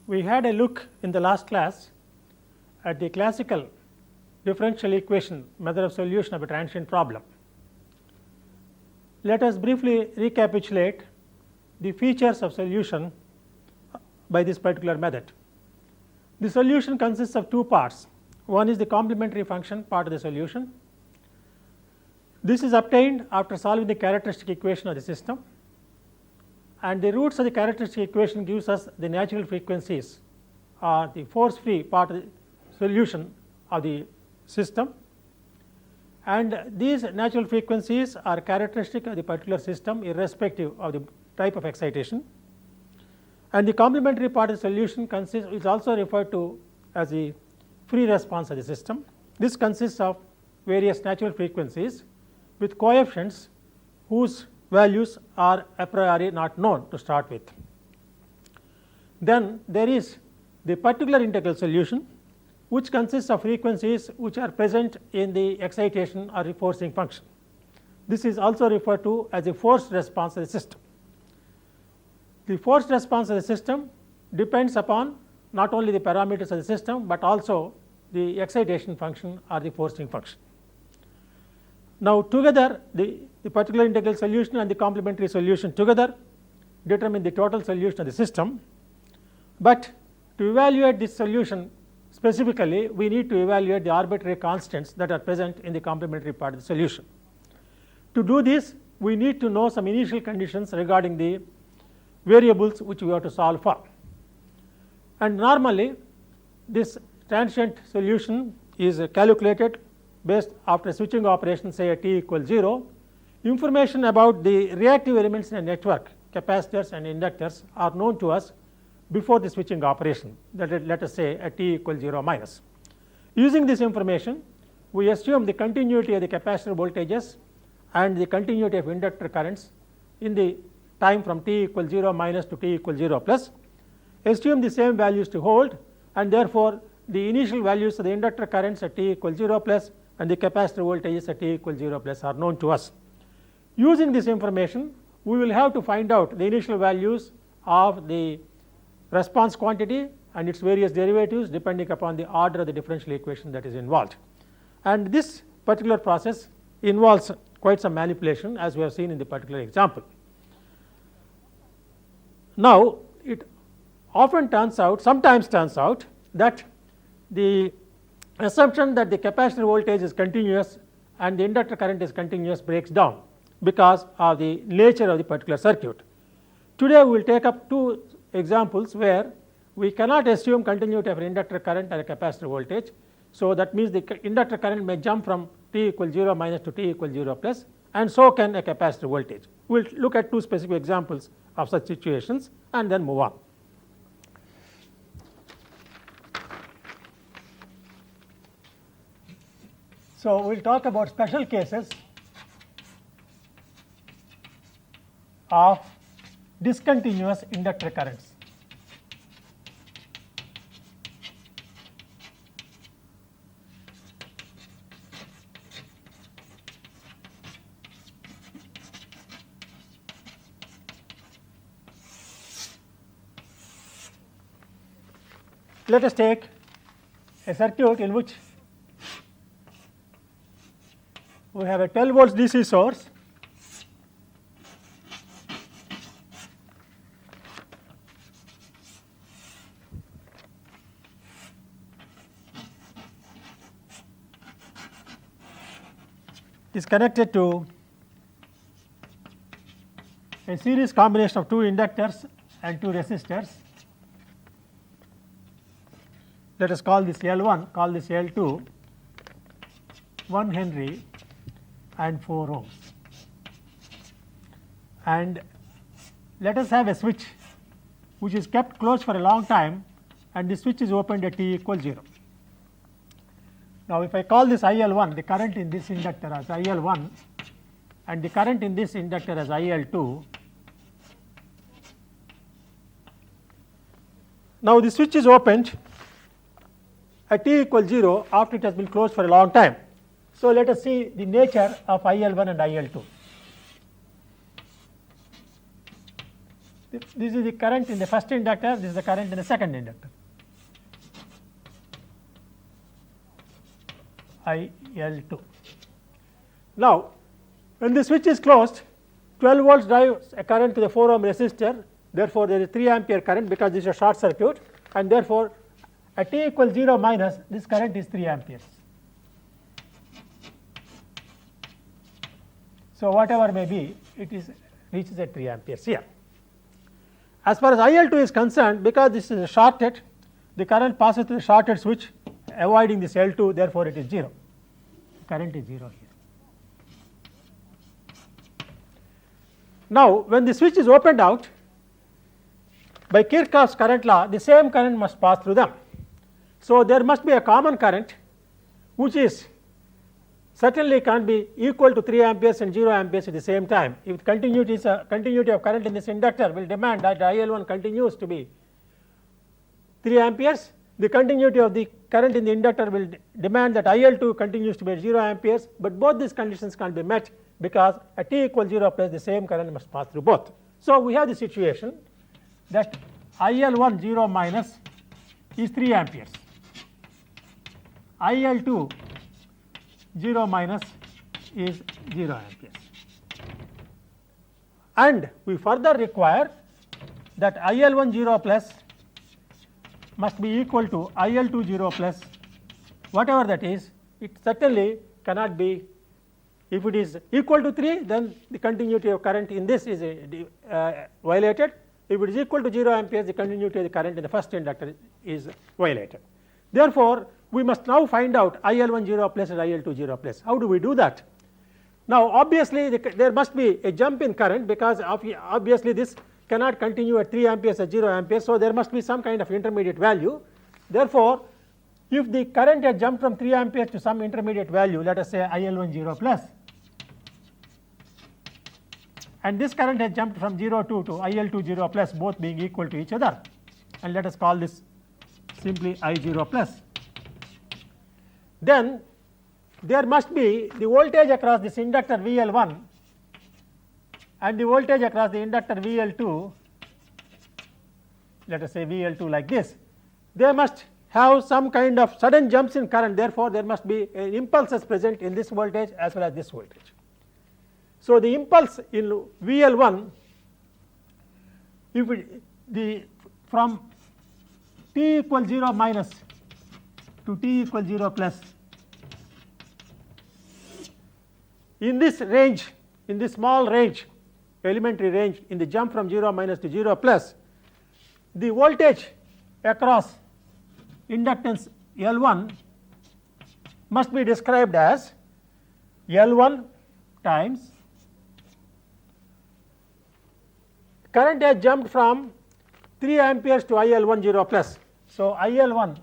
We had a look in the last class at the classical differential equation method of solution of a transient problem. Let us briefly recapitulate the features of solution by this particular method. The solution consists of two parts. One is the complementary function part of the solution. This is obtained after solving the characteristic equation of the system, and the roots of the characteristic equation gives us the natural frequencies or the force free part of the solution of the system, and these natural frequencies are characteristic of the particular system irrespective of the type of excitation. And the complementary part of the solution is also referred to as the free response of the system. This consists of various natural frequencies with coefficients whose values are a priori not known to start with. Then there is the particular integral solution, which consists of frequencies which are present in the excitation or the forcing function. This is also referred to as a forced response of the system. The forced response of the system depends upon not only the parameters of the system, but also the excitation function or the forcing function. Now, together the particular integral solution and the complementary solution together determine the total solution of the system, but to evaluate this solution specifically we need to evaluate the arbitrary constants that are present in the complementary part of the solution. To do this, we need to know some initial conditions regarding the variables which we have to solve for, and normally this transient solution is calculated based after switching operation, say at t equals 0. Information about the reactive elements in a network, capacitors and inductors, are known to us before the switching operation, that let us say at t equals 0 minus. Using this information, we assume the continuity of the capacitor voltages and the continuity of inductor currents in the time from t equals 0 minus to t equals 0 plus, assume the same values to hold, and therefore the initial values of the inductor currents at t equals 0 plus and the capacitor voltages at t equals 0 plus are known to us. Using this information, we will have to find out the initial values of the response quantity and its various derivatives depending upon the order of the differential equation that is involved. And this particular process involves quite some manipulation, as we have seen in the particular example. Now, it sometimes turns out that the assumption that the capacitor voltage is continuous and the inductor current is continuous breaks down because of the nature of the particular circuit. Today we will take up two examples where we cannot assume continuity of an inductor current and a capacitor voltage. So, that means the inductor current may jump from t equals 0 minus to t equals 0 plus, and so can a capacitor voltage. We will look at two specific examples of such situations and then move on. So, we will talk about special cases of discontinuous inductor currents. Let us take a circuit in which we have a 12 volts DC source is connected to a series combination of two inductors and two resistors. Let us call this L1, call this L2, 1 Henry and 4 ohms. And let us have a switch which is kept closed for a long time, and the switch is opened at t equals 0. Now, if I call this IL1, the current in this inductor as IL1 and the current in this inductor as IL2, now the switch is opened at t equals 0 after it has been closed for a long time. So, let us see the nature of IL1 and IL2. This is the current in the first inductor, this is the current in the second inductor, IL2. Now, when the switch is closed, 12 volts drives a current to the 4 ohm resistor, therefore, there is 3 ampere current because this is a short circuit, and therefore, at t equals 0 minus this current is 3 amperes. So, whatever may be, it is reaches at 3 amperes here. As far as IL2 is concerned, because this is a shorted, the current passes through the shorted switch avoiding this L2, therefore, it is 0, current is 0 here. Now, when the switch is opened out by Kirchhoff's current law, the same current must pass through them. So, there must be a common current which is certainly can't be equal to 3 amperes and 0 amperes at the same time. If continuity is a continuity of current in this inductor will demand that IL1 continues to be 3 amperes, the continuity of the current in the inductor will demand that IL2 continues to be 0 amperes, but both these conditions can't be met because at t equals 0 plus the same current must pass through both. So, we have the situation that IL1 0 minus is 3 amperes, IL2 0 minus is 0 amperes, and we further require that IL1 0 plus must be equal to IL2 0 plus, whatever that is. It certainly cannot be, if it is equal to 3, then the continuity of current in this is violated. If it is equal to 0 amperes, the continuity of the current in the first inductor is violated. Therefore, we must now find out IL1 0 plus and IL2 0 plus. How do we do that? Now, obviously, there must be a jump in current because obviously this cannot continue at 3 amperes or 0 amperes. So, there must be some kind of intermediate value. Therefore, if the current had jumped from 3 amperes to some intermediate value, let us say IL1 0 plus, and this current has jumped from 0 to IL2 0 plus, both being equal to each other, and let us call this simply I0 plus. Then there must be the voltage across this inductor VL1 and the voltage across the inductor VL2, let us say VL2 like this. They must have some kind of sudden jumps in current, therefore, there must be an impulses present in this voltage as well as this voltage. So, the impulse in VL1, if from t equals 0 minus to t equals 0 plus, in this range, in this small range, elementary range, in the jump from 0 minus to 0 plus, the voltage across inductance L1 must be described as L1 times current has jumped from 3 amperes to IL1 0 plus. So, IL1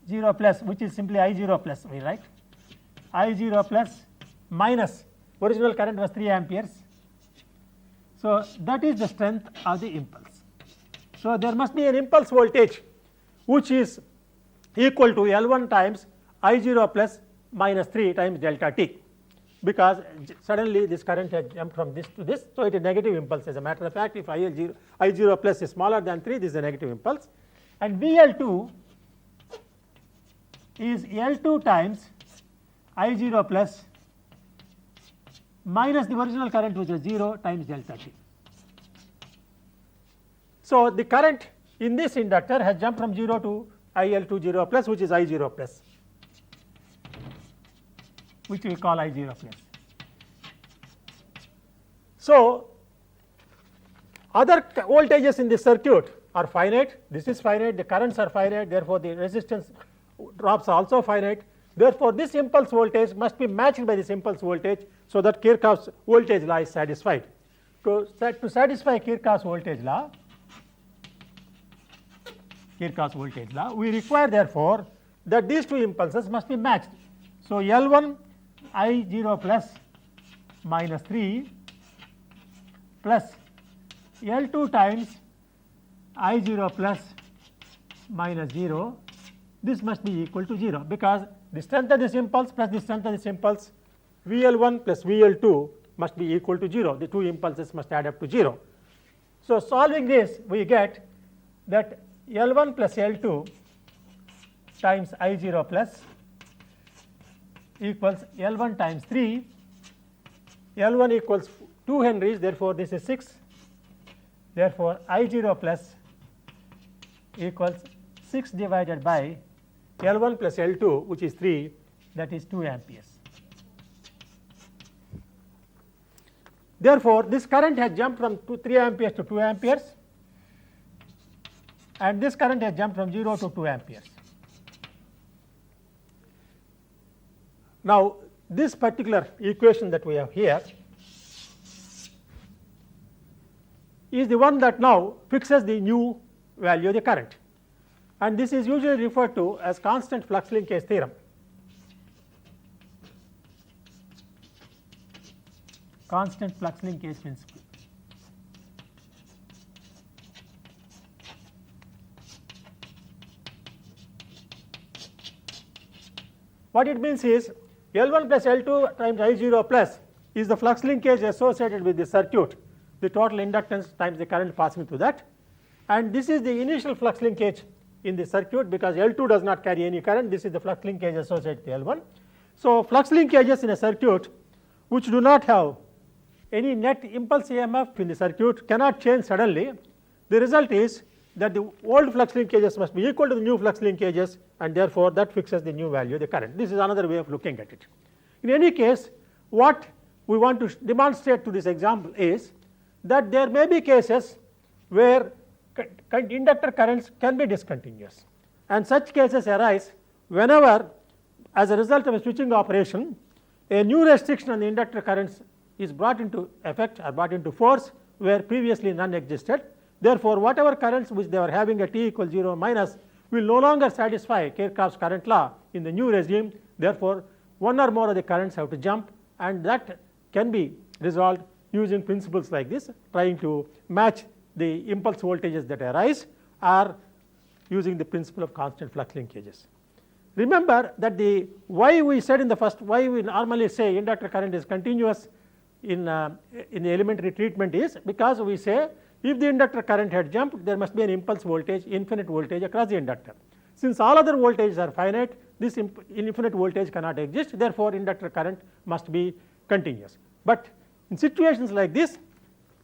0 plus, which is simply I0 plus, we write I0 plus minus original current was 3 amperes. So, that is the strength of the impulse. So, there must be an impulse voltage which is equal to L1 times I0 plus minus 3 times delta t, because suddenly this current has jumped from this to this. So, it is negative impulse. As a matter of fact, if I0 plus is smaller than 3, this is a negative impulse, and VL2 is L2 times I0 plus minus the original current, which is 0 times delta t. So, the current in this inductor has jumped from 0 to IL2 0 plus, which is I0 plus, which we call I0 plus. So, other voltages in this circuit are finite, this is finite, the currents are finite, therefore, the resistance drops are also finite. Therefore, this impulse voltage must be matched by this impulse voltage, so that Kirchhoff's voltage law is satisfied. To satisfy Kirchhoff's voltage law, we require therefore that these two impulses must be matched. So, L1 I0 plus minus 3 plus L2 times I0 plus minus 0, this must be equal to 0, because the strength of this impulse plus the strength of this impulse, VL1 plus VL2 must be equal to 0. The two impulses must add up to 0. So, solving this we get that L1 plus L2 times I0 plus equals L1 times 3, L1 equals 2 Henries, therefore, this is 6, therefore, I0 plus equals 6 divided by L1 plus L2, which is 3, that is 2 amperes. Therefore, this current has jumped from 3 amperes to 2 amperes, and this current has jumped from 0 to 2 amperes. Now, this particular equation that we have here is the one that now fixes the new value of the current, and this is usually referred to as constant flux linkage theorem. Constant flux linkage principle. What it means is L1 plus L2 times I0 plus is the flux linkage associated with the circuit, the total inductance times the current passing through that, and this is the initial flux linkage in the circuit because L2 does not carry any current. This is the flux linkage associated with L1. So, flux linkages in a circuit which do not have any net impulse EMF in the circuit cannot change suddenly. The result is that the old flux linkages must be equal to the new flux linkages, and therefore, that fixes the new value of the current. This is another way of looking at it. In any case, what we want to demonstrate to this example is that there may be cases where inductor currents can be discontinuous, and such cases arise whenever, as a result of a switching operation, a new restriction on the inductor currents is brought into effect or brought into force where previously none existed. Therefore, whatever currents which they were having at t equals 0 minus will no longer satisfy Kirchhoff's current law in the new regime. Therefore, one or more of the currents have to jump, and that can be resolved using principles like this, trying to match the impulse voltages that arise or using the principle of constant flux linkages. Remember that the why we said in the first, why we normally say inductor current is continuous in the elementary treatment is because we say if the inductor current had jumped, there must be an impulse voltage, infinite voltage across the inductor. Since all other voltages are finite, this infinite voltage cannot exist, therefore, inductor current must be continuous. But in situations like this,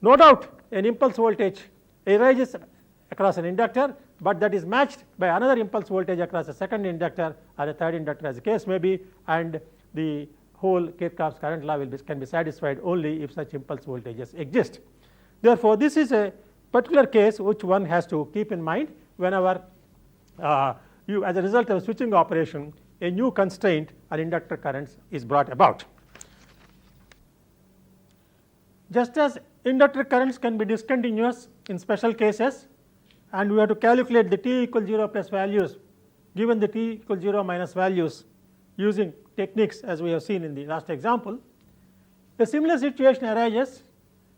no doubt an impulse voltage arises across an inductor, but that is matched by another impulse voltage across a second inductor or a third inductor as the case may be, and the whole Kirchhoff's current law can be satisfied only if such impulse voltages exist. Therefore, this is a particular case which one has to keep in mind whenever you, as a result of a switching operation, a new constraint on inductor currents is brought about. Just as inductor currents can be discontinuous in special cases, and we have to calculate the t equals 0 plus values given the t equals 0 minus values using techniques as we have seen in the last example. A similar situation arises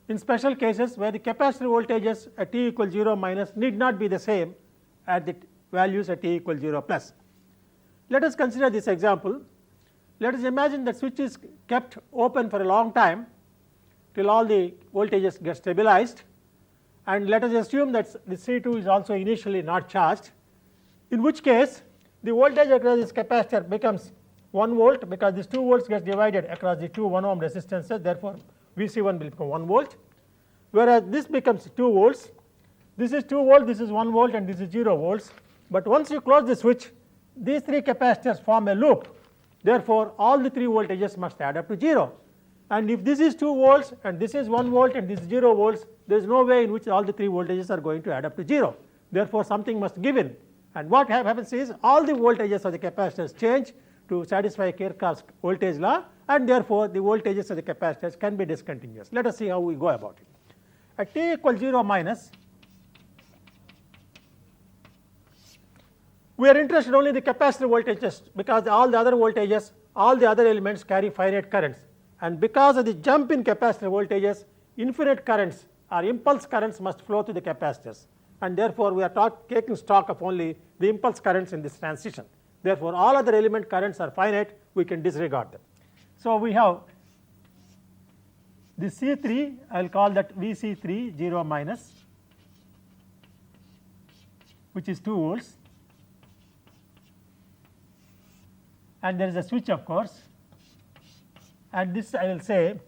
in special cases where the capacitor voltages at t equals 0 minus need not be the same at the values at t equals 0 plus. Let us consider this example. Let us imagine that switch is kept open for a long time till all the voltages get stabilized, and let us assume that the C2 is also initially not charged, in which case the voltage across this capacitor becomes 1 volt because this 2 volts gets divided across the two 1 ohm resistances, therefore, Vc1 will become 1 volt, whereas this becomes 2 volts, this is 2 volt, this is 1 volt, and this is 0 volts, but once you close the switch, these three capacitors form a loop, therefore, all the three voltages must add up to 0, and if this is 2 volts and this is 1 volt and this is 0 volts, there is no way in which all the three voltages are going to add up to 0, therefore, something must give in, and what happens is all the voltages of the capacitors change to satisfy Kirchhoff's voltage law, and therefore, the voltages of the capacitors can be discontinuous. Let us see how we go about it. At t equals 0 minus, we are interested only in the capacitor voltages because all the other voltages, all the other elements carry finite currents, and because of the jump in capacitor voltages, infinite currents or impulse currents must flow through the capacitors, and therefore, we are taking stock of only the impulse currents in this transition. Therefore, all other element currents are finite, we can disregard them. So, we have this C3, I will call that Vc3 0 minus, which is 2 volts, and there is a switch of course, and this I will say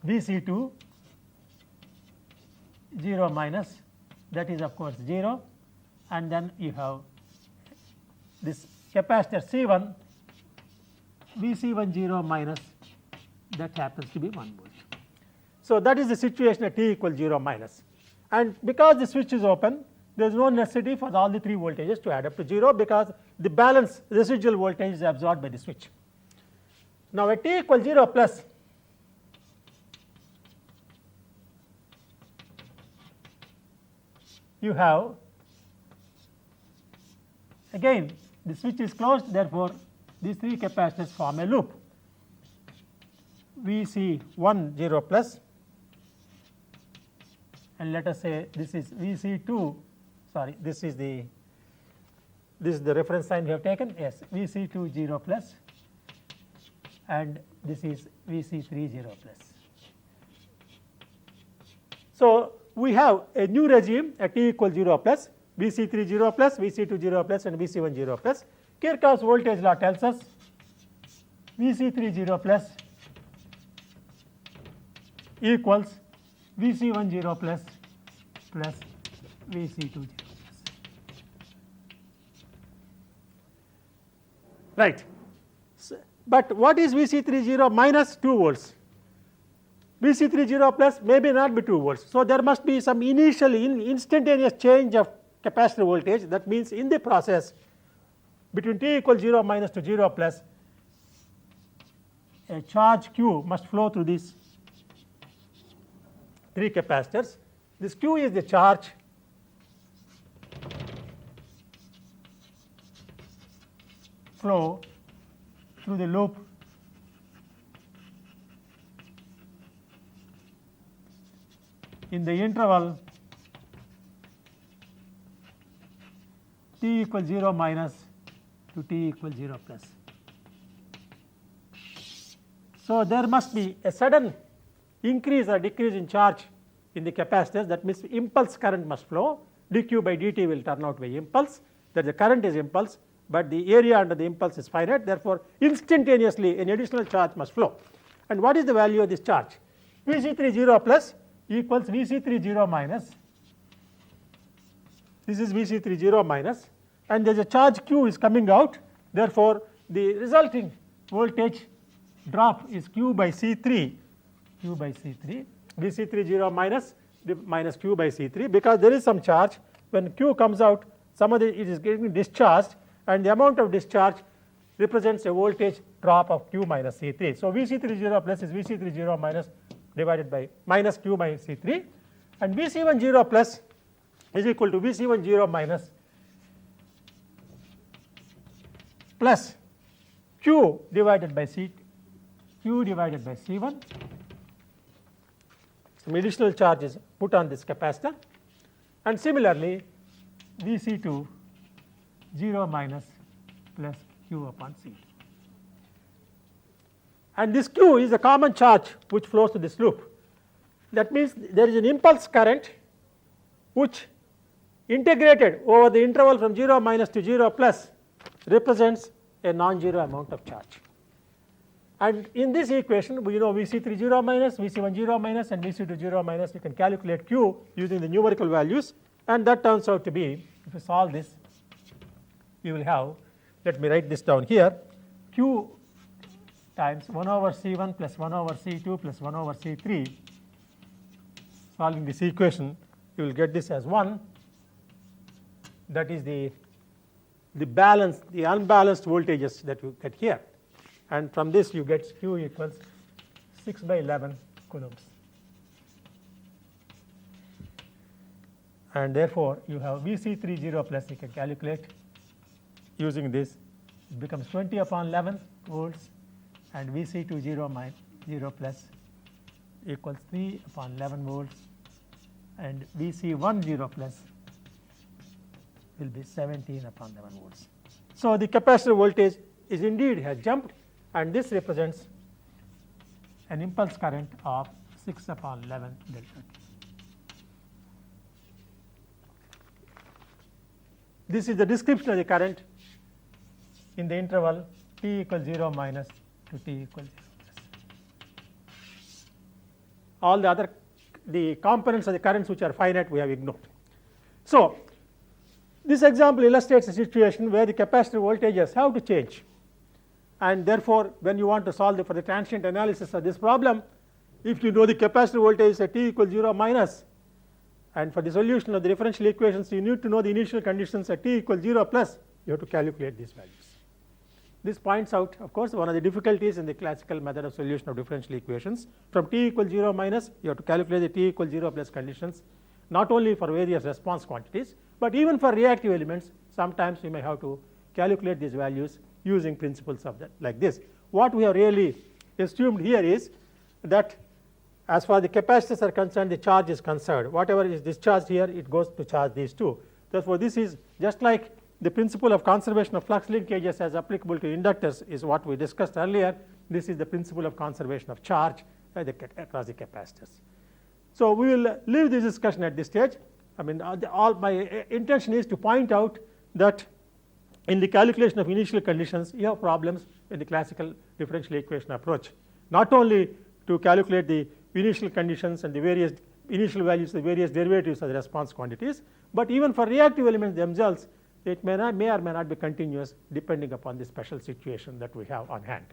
Vc2 0 minus, that is of course 0, and then you have this capacitor C1 Vc1 0 minus, that happens to be 1 volt. So, that is the situation at t equals 0 minus, and because the switch is open, there is no necessity for all the 3 voltages to add up to 0, because the balance residual voltage is absorbed by the switch. Now, at t equals 0 plus, you have again the switch is closed, therefore, these 3 capacitors form a loop. Vc1 0 plus, and let us say this is Vc2, sorry, this is the reference sign we have taken, yes, Vc2 0 plus, and this is Vc3 0 plus. So, we have a new regime at t equals 0 plus, Vc3 0 plus, Vc2 0 plus, and Vc1 0 plus. Kirchhoff's voltage law tells us Vc3 0 plus equals Vc1 0 plus plus Vc2 0 plus. Right. So, but what is Vc3 0 minus 2 volts? Vc3 0 plus maybe not be 2 volts. So, there must be some initial instantaneous change of capacitor voltage. That means, in the process between t equals 0 minus to 0 plus, a charge q must flow through these 3 capacitors. This q is the charge flow through the loop in the interval t equals 0 minus to t equals 0 plus. So, there must be a sudden increase or decrease in charge in the capacitors, that means impulse current must flow, dq by dt will turn out by impulse, that the current is impulse, but the area under the impulse is finite, therefore, instantaneously an additional charge must flow. And what is the value of this charge? Vc3 0 plus equals Vc3 0 minus, this is Vc3 0 minus, and there is a charge q is coming out, therefore, the resulting voltage drop is q by C3, Vc3 0 minus minus q by C3, because there is some charge. When q comes out, some of it is getting discharged, and the amount of discharge represents a voltage drop of q minus C3. So, Vc3 0 plus is Vc3 0 minus divided by minus q by C3, and Vc1 0 plus is equal to Vc1 0 minus plus q divided by C1. Some additional charge is put on this capacitor, and similarly Vc2 0 minus plus q upon C. And this q is a common charge which flows to this loop. That means, there is an impulse current which integrated over the interval from 0 minus to 0 plus represents a non-zero amount of charge. And in this equation, we know Vc3 0 minus, Vc1 0 minus, and Vc2 0 minus. You can calculate q using the numerical values, and that turns out to be, if you solve this, you will have, let me write this down here, q times 1 over C1 plus 1 over C2 plus 1 over C3. Solving this equation, you will get this as 1. That is the unbalanced voltages that you get here, and from this you get q equals 6 by 11 coulombs, and therefore you have Vc3 0 plus, you can calculate using this, it becomes 20 upon 11 volts, and Vc2 0 plus equals 3 upon 11 volts, and Vc1 0 plus will be 17 upon 11 volts. So, the capacitor voltage is indeed has jumped, and this represents an impulse current of 6 upon 11 delta T. This is the description of the current in the interval t equals 0 minus to t equals 0 plus. All the components of the currents which are finite we have ignored. So, this example illustrates a situation where the capacitor voltages have to change, and therefore, when you want to solve for the transient analysis of this problem, if you know the capacitor voltage at t equals 0 minus, and for the solution of the differential equations you need to know the initial conditions at t equals 0 plus, you have to calculate these values. This points out, of course, one of the difficulties in the classical method of solution of differential equations. From t equals 0 minus, you have to calculate the t equals 0 plus conditions, not only for various response quantities, but even for reactive elements. Sometimes we may have to calculate these values using principles of that like this. What we have really assumed here is that as far as the capacitors are concerned, the charge is conserved. Whatever is discharged here, it goes to charge these two. Therefore, this is just like the principle of conservation of flux linkages as applicable to inductors is what we discussed earlier. This is the principle of conservation of charge across the capacitors. So, we will leave this discussion at this stage. I mean, all my intention is to point out that in the calculation of initial conditions, you have problems in the classical differential equation approach, not only to calculate the initial conditions and the various initial values, the various derivatives of the response quantities, but even for reactive elements themselves, it may or may not be continuous depending upon the special situation that we have on hand.